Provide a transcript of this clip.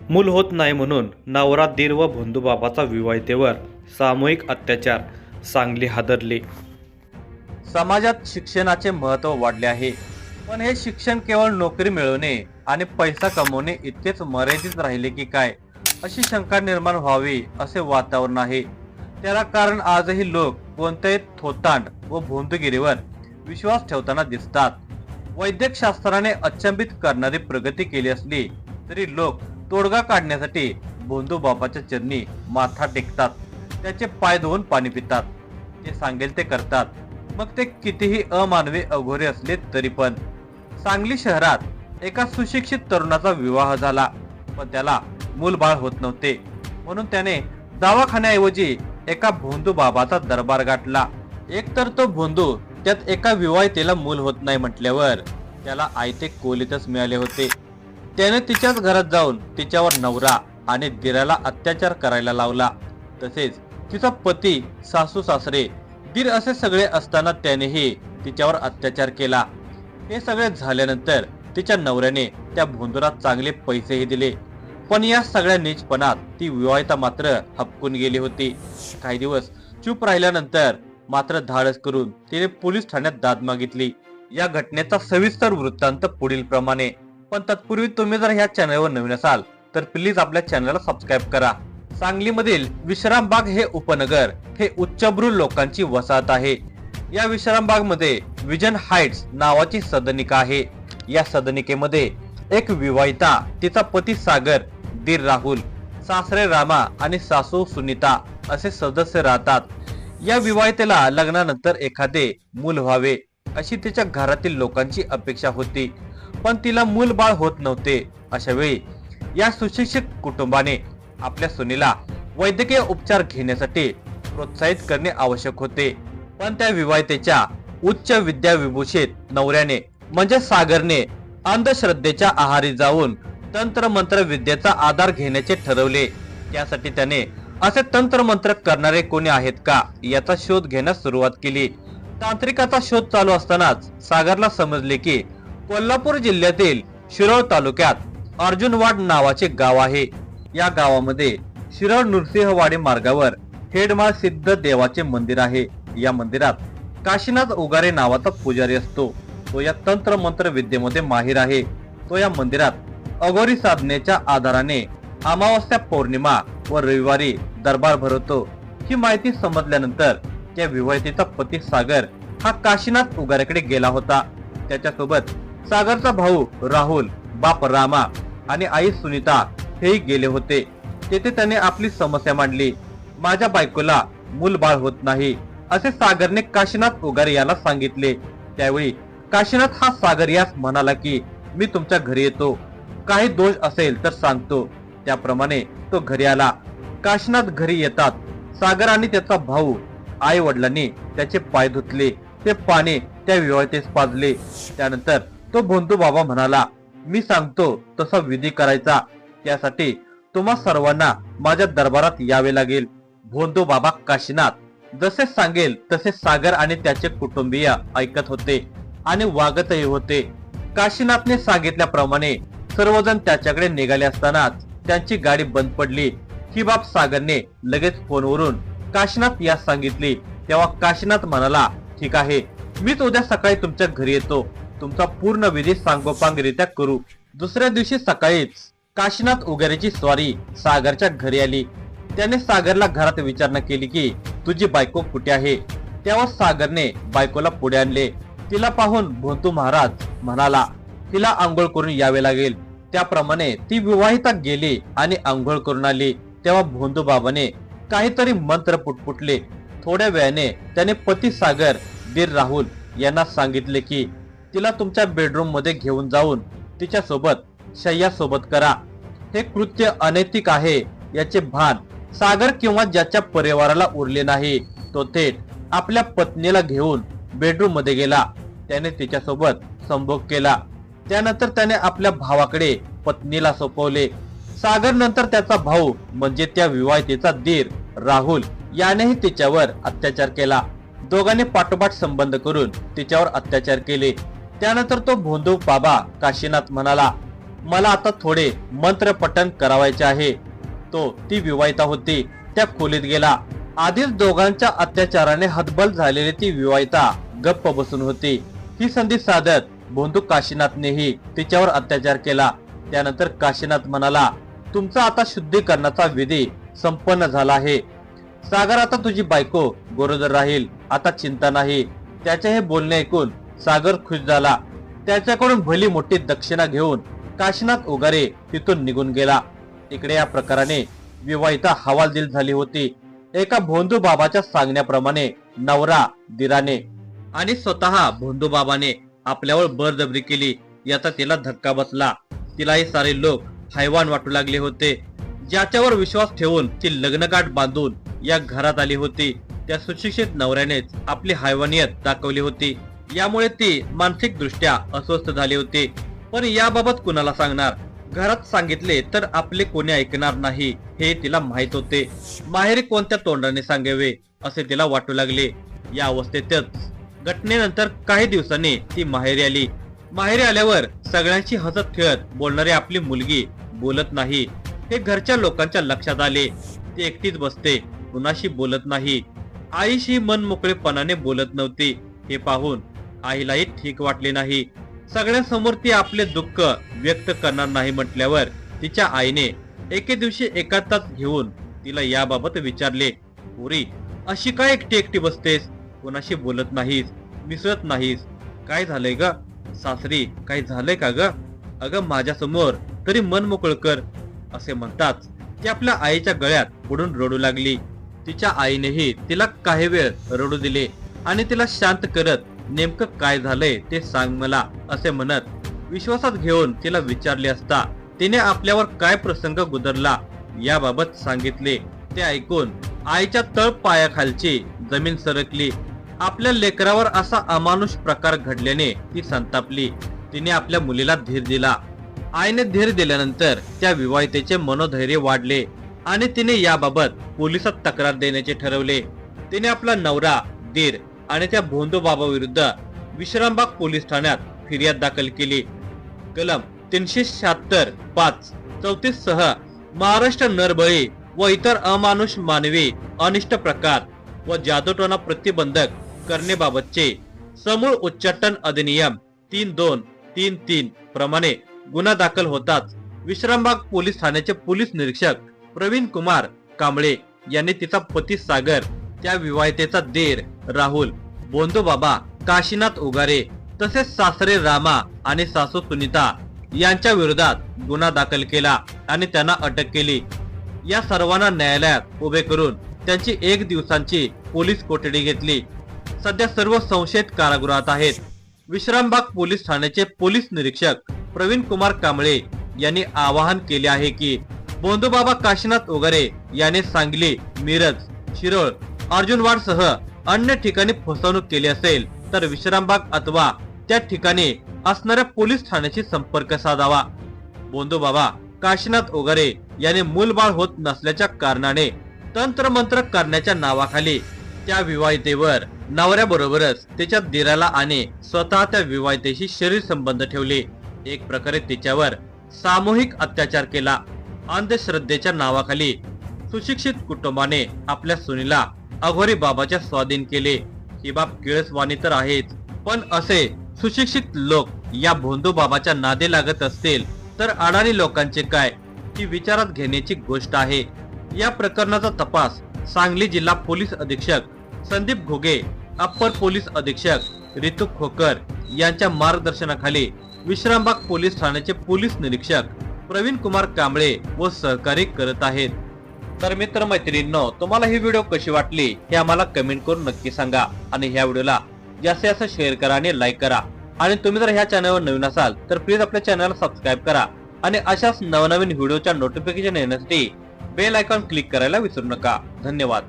मूल होत नाही म्हणून नवरा दीर व भोंदूबाबाचा विवाहितेवर सामूहिक अत्याचार, सांगली हादरली। समाजात शिक्षणाचे महत्त्व वाढले आहे, पण हे शिक्षण केवळ नोकरी मिळवणे आणि पैसा कमवणे इतकेच मर्यादित राहिले की काय, अशी शंका निर्माण व्हावी असे वातावरण आहे। त्याला कारण आजही लोक कोणत्याही थोतांड व भोंदूगिरीवर विश्वास ठेवताना दिसतात। वैद्यक शास्त्राने अचंबित करणारी प्रगती केली असली तरी लोक तोडगा काढण्यासाठी भोंदूबाबाच्या चरणी माथा टेकतात, त्याचे पाय धुवून पाणी पितात, ते सांगेल ते करतात, मग ते कितीही अमानवी अघोरे असले तरी पण। सांगली शहरात एका सुशिक्षित तरुणाचा विवाह झाला, पण त्याला मूलबाळ होत नव्हते, म्हणून त्याने दवाखान्याऐवजी एका भोंदूबाबाचा दरबार गाठला। एकतर तो भोंदू त्यात एका विवाहितेला मूल होत नाही म्हटल्यावर त्याला आयते कोलीतच मिळाले होते। त्याने तिच्याच घरात जाऊन तिच्यावर नवरा आणि दिराला अत्याचार करायला लावला। तसेच तिचा पती, सासू सासरे, दीर असे सगळे असताना त्यानेही तिच्यावर अत्याचार केला। हे सगळे झाल्यानंतर तिच्या नवऱ्याने त्या भोंदूला चांगले पैसेही दिले, पण या सगळ्या नीचपणात ती विवाहिता मात्र हबकून गेली होती। काही दिवस चूप राहिल्यानंतर मात्र धाडस करून तिने पोलीस ठाण्यात दाद मागितली। या घटनेचा सविस्तर वृत्तांत पुढील प्रमाणे, पण तत्पूर्वी तुम्ही जर ह्या चॅनलवर नवीन असाल तर प्लीज आपल्या चॅनलला सबस्क्राईब करा। सांगलीमधील विश्रामबाग हे उपनगर हे उच्चभ्रू लोकांची वसाहत आहे। या विश्रामबाग मध्ये विजन हाइट्स नावाची सदनिका आहे। या सदनिकेमध्ये एक विवाहिता, तिचा पती सागर, दीर राहुल, सासरे रामा आणि सासू सुनीता असे सदस्य राहतात। या विवाहितेला लग्नानंतर एखादे मूल व्हावे अशी तिच्या घरातील लोकांची अपेक्षा होती, पण तिला मूल बाळ होत नव्हते। अशा वेळी या सुशिक्षित कुटुंबाने आपल्या सुनेला वैद्यकीय उपचार घेण्यासाठी प्रोत्साहित करणे आवश्यक होते, पण त्या विवाहितेच्या उच्च विद्याविभूषित नवऱ्याने म्हणजे सागरने अंधश्रद्धेच्या आहारी जाऊन तंत्रमंत्र विद्येचा आधार घेण्याचे ठरवले। त्यासाठी त्याने असे तंत्रमंत्र करणारे कोणी आहेत का याचा शोध घेण्यास सुरुवात केली। तांत्रिकाचा शोध चालू असतानाच सागरला समजले की कोल्हापूर जिल्ह्यातील शिरोळ तालुक्यात अर्जुनवाड नावाचे गाव आहे। या गावामध्ये शिरोळ नृसिंहवाडी मार्गावर हेडमाळ सिद्ध देवाचे मंदिर आहे। या मंदिरात काशीनाथ उगारे नावाचा पुजारी असतो। तो या तंत्रमंत्र विद्येमध्ये माहिर आहे। तो या मंदिरात अघोरी साधनेच्या आधाराने अमावस्या, पौर्णिमा व रविवारी दरबार भरवतो। ही माहिती समजल्यानंतर त्या विवाहितेचा पती सागर हा काशीनाथ उगारेकडे गेला होता। त्याच्यासोबत सागरचा भाऊ राहुल, बाप रामा आणि आई सुनीता हेही गेले होते। तेथे त्याने आपली समस्या मांडली। माझ्या बायकोला मूल बाळ होत नाही असे सागरने काशीनाथ उगारे याला सांगितले। त्यावेळी काशीनाथ हा सागर यास म्हणाला की मी तुमच्या घरी येतो, काही दोष असेल तर सांगतो। त्याप्रमाणे तो घरी आला। काशीनाथ घरी येतात सागर आणि त्याचा भाऊ आई वडिलांनी त्याचे पाय धुतले, ते पाणी त्या विवाहितेस पाजले। त्यानंतर तो भोंदूबाबा म्हणाला, मी सांगतो तसा विधी करायचा, त्यासाठी तुम्हा सर्वांना माझ्या दरबारात यावे लागेल। भोंदूबाबा काशीनाथ जसे सांगेल तसे सागर आणि त्याचे कुटुंबीय ऐकत होते आणि वागतही होते। काशीनाथने सांगितल्याप्रमाणे सर्वजण त्याच्याकडे निघाले असतानाच त्यांची गाडी बंद पडली। ही बाब सागरने लगेच फोनवरून काशीनाथ यास सांगितली। तेव्हा काशीनाथ म्हणाला, ठीक आहे, मीच उद्या सकाळी तुमच्या घरी येतो, तुमचा पूर्ण विधी सांगोपांगरित्या करू। दुसऱ्या दिवशी सकाळीच काशीनाथ उगारेची स्वारी सागरच्या घरी आली। त्याने सागरला घरात विचारणा केली की तुझी बायको कुठे आहे। तेव्हा सागरने बायकोला पुढे आणले। तिला पाहून भोंदू महाराज म्हणाला, तिला आंघोळ करून यावे लागेल। त्याप्रमाणे ती विवाहिता गेली आणि आंघोळ करून आली। तेव्हा भोंदू बाबाने काहीतरी मंत्र पुटपुटले। थोड्या वेळाने त्याने पती सागर, दीर राहुल यांना सांगितले की तिला तुमच्या बेडरूम मध्ये घेऊन जाऊन तिच्या सोबत शय्या सोबत करा। हे कृत्य अनैतिक आहे याचे भान सागर किंवा ज्याच्या परिवाराला उरले नाही, तो थेट आपल्या पत्नीला घेऊन बेडरूम मध्ये गेला। त्याने तिच्यासोबत संभोग केला। त्यानंतर त्याने आपल्या भावाकडे पत्नीला सोपवले। सागर नंतर त्याचा भाऊ म्हणजे त्या विवाहितेचा दीर राहुल यानेही तिच्यावर अत्याचार केला। दोघांनी पाठोपाठ संबंध करून तिच्यावर अत्याचार केले। त्यानंतर तो भोंदू बाबा काशीनाथ म्हणाला, मला आता थोडे मंत्र पठण करावायचे आहे. तो ती विवाहिता होती त्या खोलीत गेला. आधीच दोघांच्या अत्याचाराने हतबल झालेली ती विवाहिता गप्प बसून होती. ही संधी साधत भोंदू काशीनाथनेही तिच्यावर अत्याचार केला. त्यानंतर काशीनाथ म्हणाला, तुमचा आता शुद्धीकरणाचा विधी संपन्न झाला आहे. सागर, आता तुझी बायको गरोदर राहील, आता चिंता नाही. त्याचे हे बोलणे ऐकून सागर खुश झाला. त्याच्याकडून भली मोठी दक्षिणा घेऊन काशीनाथ उगारे तिथून निघून गेला. इकडे या प्रकाराने विवाहिता हवालदिल झाली होती. एका भोंदू बाबाच्या सांगण्याप्रमाणे नवरा, दिराने आणि स्वतः भोंदू बाबाने आपल्यावर बळजबरी केली. याचा तिला धक्का बसला. तिलाही सारे लोक हैवान वाटू लागले होते. ज्याच्यावर विश्वास ठेवून ती लग्नगाठ बांधून या घरात आली होती, त्या सुशिक्षित नवऱ्यानेच आपली हैवानियत दाखवली होती. यामुळे ती मानसिक दृष्ट्या अस्वस्थ झाली होती. पण याबाबत कुणाला सांगणार? घरात सांगितले तर आपले कोणी ऐकणार नाही हे तिला माहित होते. माहेरी कोणत्या तोंडाने सांगावे असे तिला वाटू लागले. या अवस्थेतच घटनेनंतर काही दिवसांनी ती माहेरी आली. माहेरी आल्यावर सगळ्यांशी हसत खेळत बोलणारी आपली मुलगी बोलत नाही हे घरच्या लोकांच्या लक्षात आले. ती एकटीच बसते, कुणाशी बोलत नाही. आईशी मन मोकळेपणाने बोलत नव्हती. हे पाहून आईलाही ठीक वाटले नाही. सगळ्यांसमोर ती आपले दुःख व्यक्त करणार नाही म्हटल्यावर तिच्या आईने एके दिवशी एकांतात घेऊन तिला याबाबत विचारले, पुरी, अशी काय एकटी एकटी बसतेस? कोणाशी बोलत नाहीस, मिसळत नाहीस? काय झालंय ग? सासरी काही झालंय का ग? अगं माझ्या समोर तरी मन मोकळ कर. असे म्हणताच ती आपल्या आईच्या गळ्यात पडून रडू लागली. तिच्या आईनेही तिला काही वेळ रडू दिले आणि तिला शांत करत, नेमकं काय झालंय ते सांग मला असे म्हणत विश्वासात घेऊन तिला विचारले असता तिने आपल्यावर काय प्रसंग गुदरला याबाबत सांगितले. ते ऐकून आईच्या तळ पायाखालची जमीन सरकली. आपल्या लेकरावर असा अमानुष प्रकार घडल्याने ती संतापली. तिने आपल्या मुलीला धीर दिला. आईने धीर दिल्यानंतर त्या विवाहितेचे मनोधैर्य वाढले आणि तिने याबाबत पोलिसात तक्रार देण्याचे ठरवले. तिने आपला नवरा, दीर आणि त्या भोंदू बाबा विरुद्ध विश्रामबाग पोलीस ठाण्यात फिर्याद दाखल केली. कलम 376(5)(34) सह महाराष्ट्र नरबळी व इतर अमानुष मानवी अनिष्ट प्रकार व जादूटोणा प्रतिबंधक करण्याबाबतचे समूळ उच्चाटन अधिनियम 3233 प्रमाणे गुन्हा दाखल होताच विश्रामबाग पोलीस ठाण्याचे पोलीस निरीक्षक प्रवीण कुमार कांबळे यांनी तिचा पती सागर, त्या विवाहितेचा दीर राहुल, भोंदू बाबा काशीनाथ उगारे तसेच सासरे रामा आणि सासू सुनीता यांच्या विरोधात गुन्हा दाखल केला आणि त्यांना अटक केली. या सर्वांना न्यायालयात उभे करून त्यांची 1 दिवसांची पोलीस कोठडी घेतली. सध्या सर्व संशयित कारागृहात आहेत. विश्रामबाग पोलीस ठाण्याचे पोलीस निरीक्षक प्रवीण कुमार कांबळे यांनी आवाहन केले आहे की भोंदू बाबा काशीनाथ उगारे याने सांगली, मिरज, शिरोळ, अर्जुनवाड सह अन्य ठिकाणी फसवणूक केली असेल तर विश्रामबाग अथवा त्या ठिकाणी असणाऱ्या पोलीस ठाण्याशी संपर्क साधावा. भोंदू बाबा काशीनाथ उगारे याने मूलबाळ होत नसल्याच्या कारणाने तंत्रमंत्र करण्याच्या नावाखाली त्या विवाहितेवर नवऱ्याबरोबरच तिच्या दिराला आणि स्वतः त्या विवाहितेशी शरीर संबंध ठेवले. एक प्रकारे तिच्यावर सामूहिक अत्याचार केला. अंधश्रद्धेच्या नावाखाली सुशिक्षित कुटुंबाने आपल्या सुनीला अघोरी बाबाच्या स्वाधीन केले. ही बाब किळसवाणी तर आहेच, पण असे सुशिक्षित लोक या भोंदू बाबाच्या नादी लागत असतील तर अडाणी लोकांचे काय, ही विचारात घेण्याची गोष्ट आहे. या प्रकरणाचा तपास सांगली जिल्हा पोलीस अधीक्षक संदीप घुगे, अप्पर पोलीस अधीक्षक रितू खोकर यांच्या मार्गदर्शनाखाली विश्रामबाग पोलीस ठाण्याचे पोलीस निरीक्षक प्रवीण कुमार कांबळे व सहकारी करत आहेत. तर मित्र मैत्रिणींनो, तुम्हाला ही व्हिडिओ कशी वाटली हे आम्हाला कमेंट करून नक्की सांगा आणि ह्या व्हिडिओला जास्तीत जास्त शेअर करा आणि लाईक करा. आणि तुम्ही जर ह्या चॅनलवर नवीन असाल तर प्लीज आपल्या चॅनलला सबस्क्राईब करा आणि अशाच नवनवीन व्हिडिओच्या नोटिफिकेशन येण्यासाठी बेल आयकॉन क्लिक करायला विसरू नका. धन्यवाद.